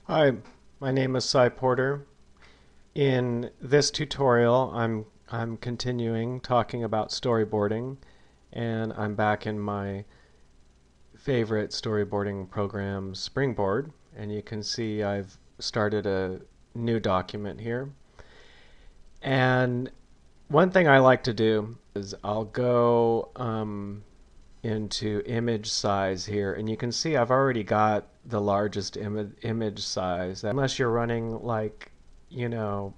Hi, my name is Cy Porter. In this tutorial, I'm continuing talking about storyboarding, and I'm back in my favorite storyboarding program, Springboard, and you can see I've started a new document here. And one thing I like to do is I'll go into image size here, and you can see I've already got the largest image size. Unless you're running like, you know,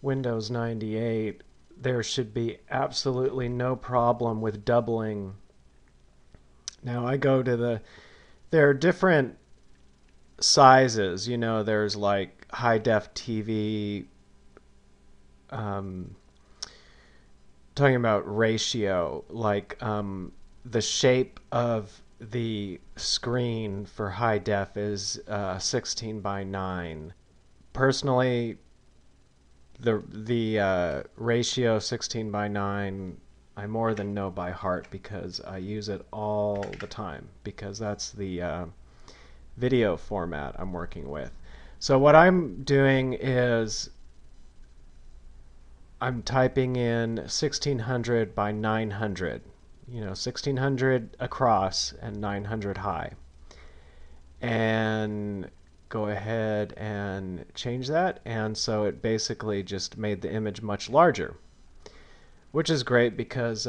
Windows 98, there should be absolutely no problem with doubling. Now I go to there are different sizes. There's like high def TV, um, talking about ratio, like the shape of the screen for high def is 16 by 9. Personally, the ratio 16 by 9 I more than know by heart because I use it all the time because that's the video format I'm working with. So what I'm doing is I'm typing in 1600 by 900, 1600 across and 900 high. And go ahead and change that. And so it basically just made the image much larger, which is great because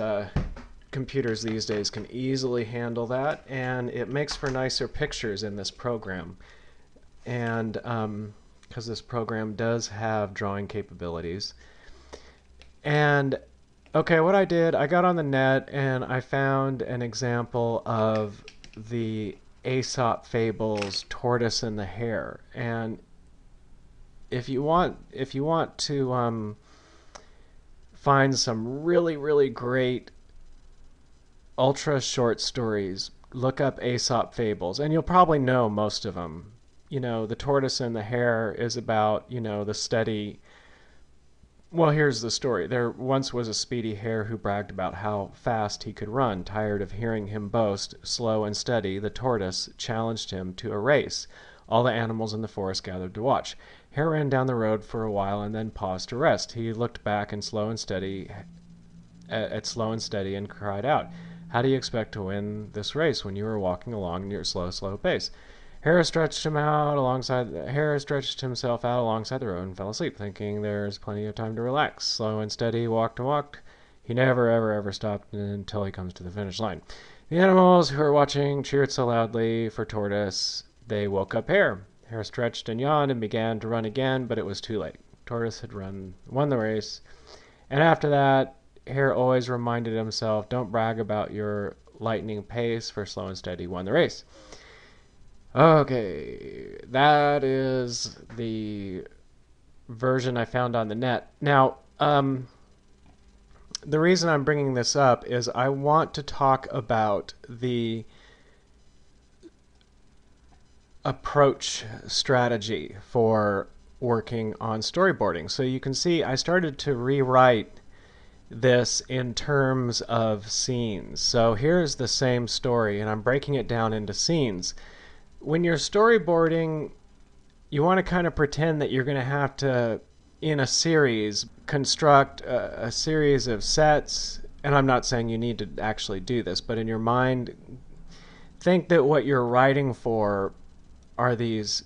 computers these days can easily handle that. And it makes for nicer pictures in this program. And because this program does have drawing capabilities. And okay, what I did, I got on the net and I found an example of the Aesop fables Tortoise and the Hare. And if you want to find some really great ultra short stories, look up Aesop fables and you'll probably know most of them. The Tortoise and the Hare is about, the steady. Well, here's the story. There once was a speedy hare who bragged about how fast he could run. Tired of hearing him boast, slow and steady, the tortoise challenged him to a race. All the animals in the forest gathered to watch. Hare ran down the road for a while and then paused to rest. He looked back and slow and steady at slow and steady and cried out, "How do you expect to win this race when you are walking along at your slow pace?" Hare stretched himself out alongside the road and fell asleep, thinking there's plenty of time to relax. Slow and steady, walked and walked. He never, ever stopped until he comes to the finish line. The animals who were watching cheered so loudly for Tortoise, they woke up Hare. Hare stretched and yawned and began to run again, but it was too late. Tortoise had won the race. And after that, Hare always reminded himself, don't brag about your lightning pace, for slow and steady won the race. Okay, that is the version I found on the net. Now, the reason I'm bringing this up is I want to talk about the approach strategy for working on storyboarding. So you can see I started to rewrite this in terms of scenes. So here's the same story, and I'm breaking it down into scenes. When you're storyboarding, you want to kind of pretend that you're going to have to, in a series, construct a series of sets. And I'm not saying you need to actually do this, but in your mind, think that what you're writing for are these,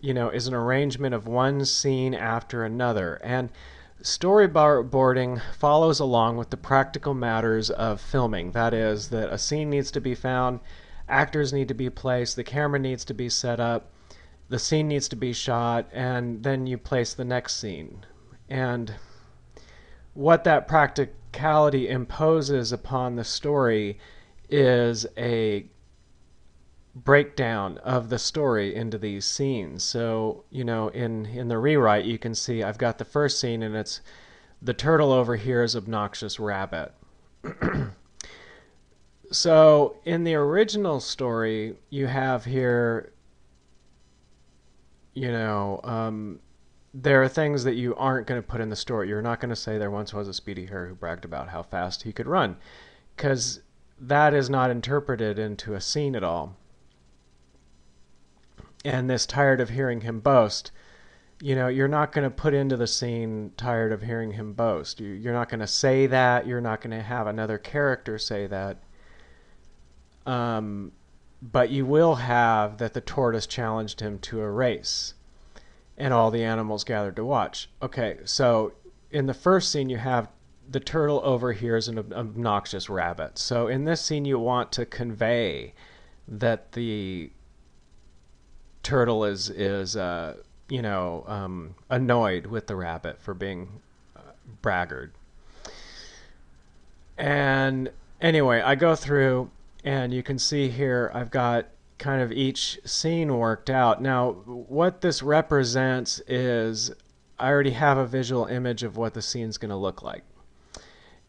is an arrangement of one scene after another. And storyboarding follows along with the practical matters of filming. That is, that a scene needs to be found, actors need to be placed, the camera needs to be set up, the scene needs to be shot, and then you place the next scene. And what that practicality imposes upon the story is a breakdown of the story into these scenes. So, in the rewrite, you can see I've got the first scene, and it's the turtle overhears obnoxious rabbit. So in the original story, you have here, there are things that you aren't going to put in the story. You're not going to say there once was a speedy hare who bragged about how fast he could run, because that is not interpreted into a scene at all. And this tired of hearing him boast, you're not going to put into the scene tired of hearing him boast. You're not going to say that. You're not going to have another character say that. But you will have that the tortoise challenged him to a race, and all the animals gathered to watch. Okay, so in the first scene, you have the turtle overhears an obnoxious rabbit. So in this scene, you want to convey that the turtle is annoyed with the rabbit for being braggart. And anyway, I go through, and you can see here I've got kind of each scene worked out. Now, what this represents is I already have a visual image of what the scene's going to look like.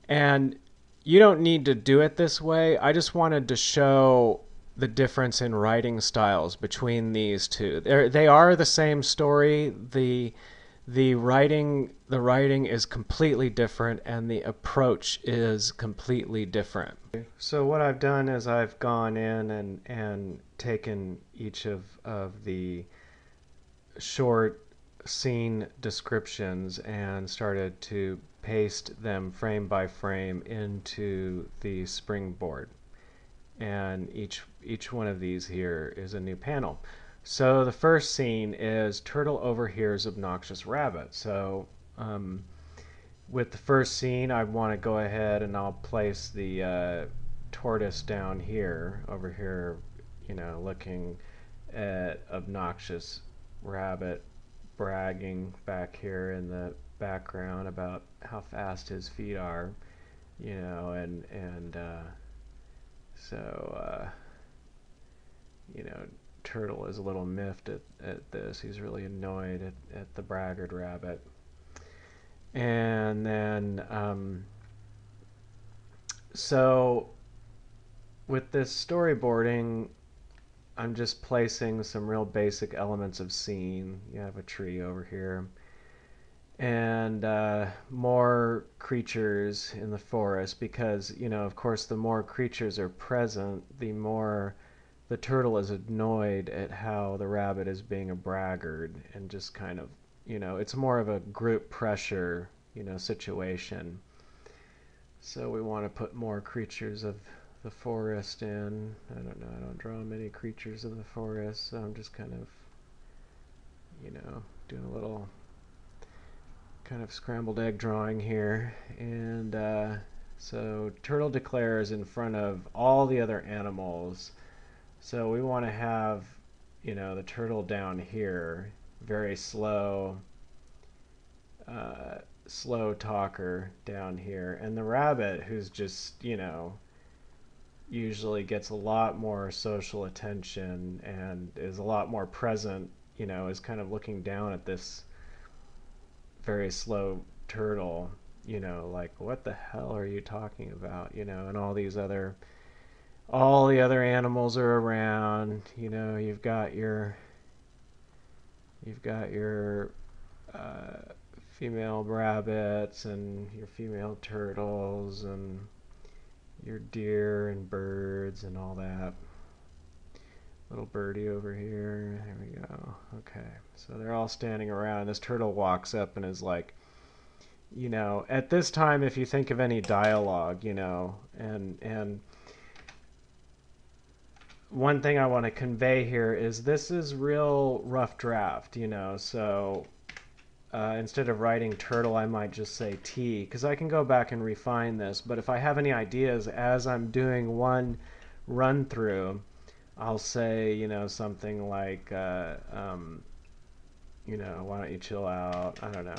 And you don't need to do it this way. I just wanted to show the difference in writing styles between these two. They are the same story. The writing is completely different, and the approach is completely different. So what I've done is I've gone in and taken each of the short scene descriptions and started to paste them frame by frame into the springboard. And each one of these here is a new panel. So the first scene is turtle overhears obnoxious rabbit. So with the first scene, I want to go ahead and I'll place the tortoise down here, over here, looking at obnoxious rabbit bragging back here in the background about how fast his feet are, so Turtle is a little miffed at this. He's really annoyed at the braggart rabbit. And then so with this storyboarding, I'm just placing some real basic elements of scene. You have a tree over here, and more creatures in the forest, because of course the more creatures are present, the more the turtle is annoyed at how the rabbit is being a braggart, and just kind of it's more of a group pressure situation. So we want to put more creatures of the forest in. I don't know, I don't draw many creatures of the forest, so I'm just kind of doing a little kind of scrambled egg drawing here. And so turtle declares in front of all the other animals. So we want to have the turtle down here, very slow talker down here, and the rabbit, who's just usually gets a lot more social attention and is a lot more present, is kind of looking down at this very slow turtle, like, what the hell are you talking about, and all the other animals are around. You've got your female rabbits and your female turtles and your deer and birds and all that. Little birdie over here. There we go. Okay, so they're all standing around. This turtle walks up and is like, at this time, if you think of any dialogue, and one thing I want to convey here is this is real rough draft, so instead of writing turtle, I might just say T, because I can go back and refine this. But if I have any ideas as I'm doing one run through, I'll say, something like, why don't you chill out? I don't know,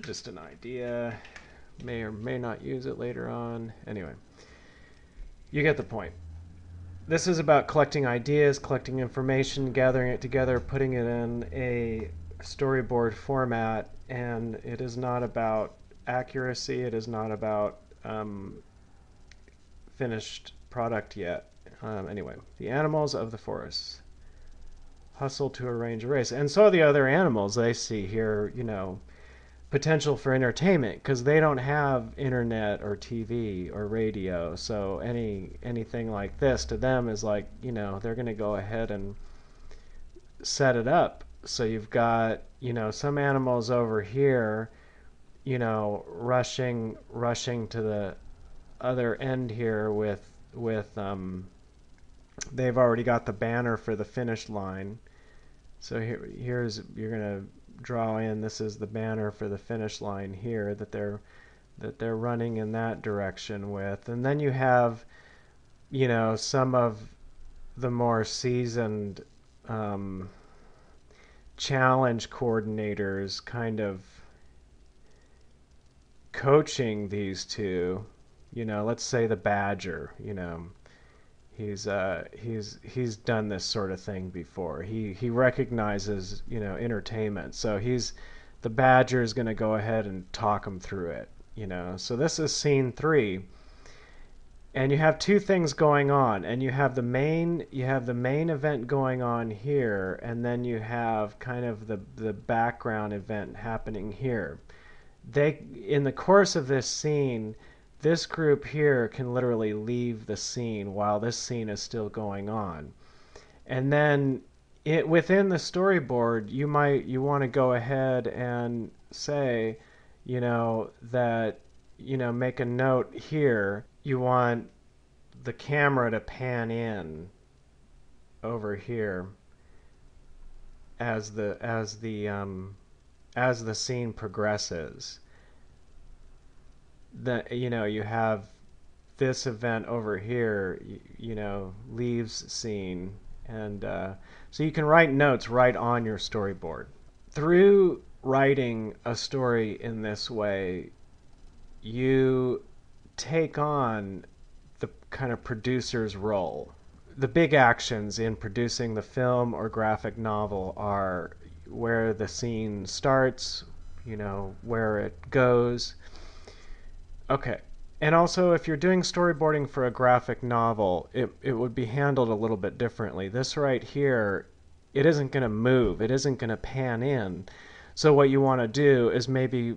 just an idea. May or may not use it later on. Anyway, you get the point. This is about collecting ideas, collecting information, gathering it together, putting it in a storyboard format, and it is not about accuracy. It is not about finished product yet. Anyway, the animals of the forest hustle to arrange a race. And so the other animals, they see here, potential for entertainment because they don't have internet or TV or radio. So anything like this to them is like, they're going to go ahead and set it up. So you've got, some animals over here, rushing to the other end here with they've already got the banner for the finish line. So you're gonna draw in. This is the banner for the finish line here that they're running in that direction with, and then you have, some of the more seasoned challenge coordinators kind of coaching these two. Let's say the badger. He's done this sort of thing before. He recognizes entertainment, so the badger is going to go ahead and talk him through it. So this is scene 3, and you have two things going on, and you have the main event going on here, and then you have kind of the background event happening here. In the course of this scene, this group here can literally leave the scene while this scene is still going on. And then within the storyboard, you want to go ahead and say, that, make a note here. You want the camera to pan in over here as the scene progresses. You have this event over here, leaves scene, and so you can write notes right on your storyboard. Through writing a story in this way, you take on the kind of producer's role. The big actions in producing the film or graphic novel are where the scene starts, where it goes. Okay. And also, if you're doing storyboarding for a graphic novel, it would be handled a little bit differently. This right here, it isn't going to move. It isn't going to pan in. So what you want to do is maybe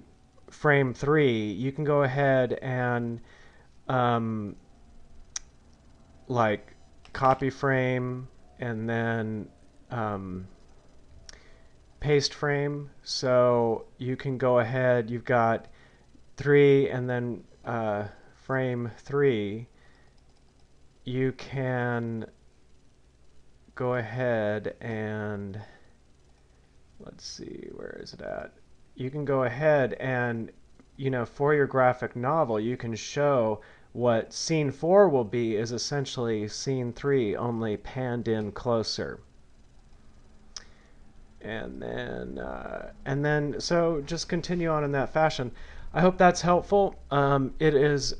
frame 3, you can go ahead and like copy frame and then paste frame. So you can go ahead, you've got 3 and then frame 3, you can go ahead and let's see, where is it at? You can go ahead and, for your graphic novel, you can show what scene 4 will be is essentially scene 3, only panned in closer. And then, so just continue on in that fashion. I hope that's helpful. It is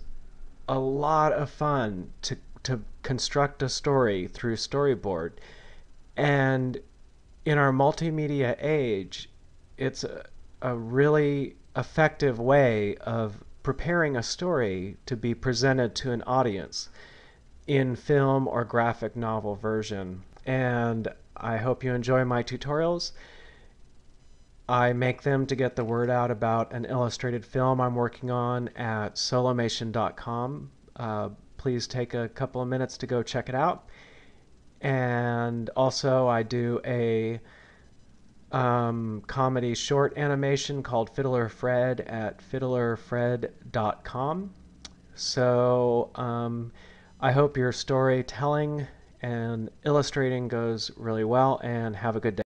a lot of fun to construct a story through Storyboard. And in our multimedia age, it's a really effective way of preparing a story to be presented to an audience in film or graphic novel version. And I hope you enjoy my tutorials. I make them to get the word out about an illustrated film I'm working on at solomation.com. Please take a couple of minutes to go check it out. And also I do a comedy short animation called Fiddler Fred at fiddlerfred.com. So I hope your storytelling and illustrating goes really well, and have a good day.